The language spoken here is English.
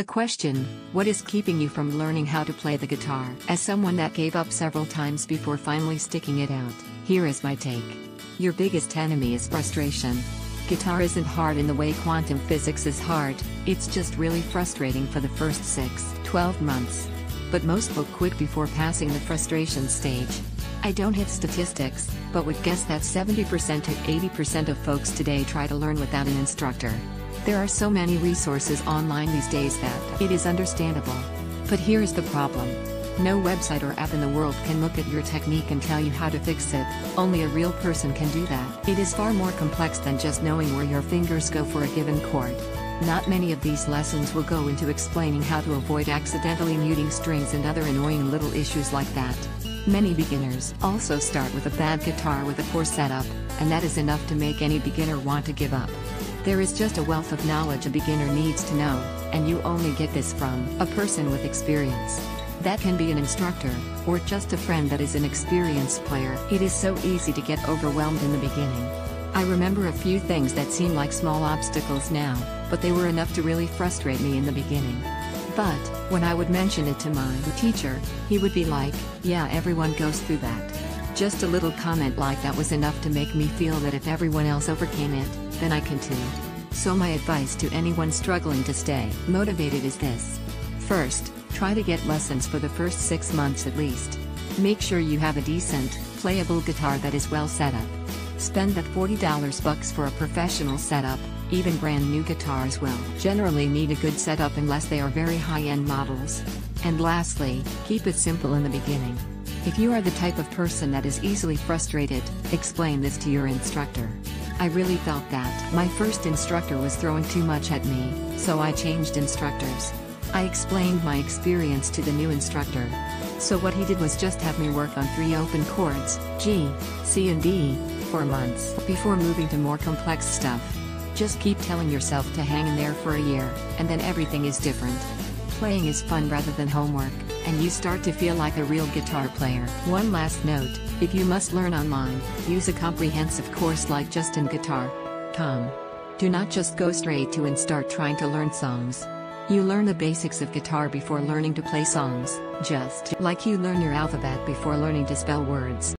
The question, what is keeping you from learning how to play the guitar? As someone that gave up several times before finally sticking it out, here is my take. Your biggest enemy is frustration. Guitar isn't hard in the way quantum physics is hard, it's just really frustrating for the first 6-12 months. But most will quit before passing the frustration stage. I don't have statistics, but would guess that 70% to 80% of folks today try to learn without an instructor. There are so many resources online these days that it is understandable. But here is the problem. No website or app in the world can look at your technique and tell you how to fix it. Only a real person can do that. It is far more complex than just knowing where your fingers go for a given chord. Not many of these lessons will go into explaining how to avoid accidentally muting strings and other annoying little issues like that. Many beginners also start with a bad guitar with a poor setup, and that is enough to make any beginner want to give up. There is just a wealth of knowledge a beginner needs to know, and you only get this from a person with experience. That can be an instructor, or just a friend that is an experienced player. It is so easy to get overwhelmed in the beginning. I remember a few things that seem like small obstacles now, but they were enough to really frustrate me in the beginning. But, when I would mention it to my teacher, he would be like, yeah, everyone goes through that. Just a little comment like that was enough to make me feel that if everyone else overcame it, then I can too. So my advice to anyone struggling to stay motivated is this. First, try to get lessons for the first 6 months at least. Make sure you have a decent, playable guitar that is well set up. Spend that $40 bucks for a professional setup. Even brand new guitars will generally need a good setup unless they are very high-end models. And lastly, keep it simple in the beginning. If you are the type of person that is easily frustrated, explain this to your instructor. I really felt that my first instructor was throwing too much at me, so I changed instructors. I explained my experience to the new instructor. So what he did was just have me work on 3 open chords, G, C and D, for months before moving to more complex stuff. Just keep telling yourself to hang in there for a year, and then everything is different. Playing is fun rather than homework, and you start to feel like a real guitar player. One last note, if you must learn online, use a comprehensive course like justinguitar.com. Do not just go straight to and start trying to learn songs. You learn the basics of guitar before learning to play songs, just like you learn your alphabet before learning to spell words.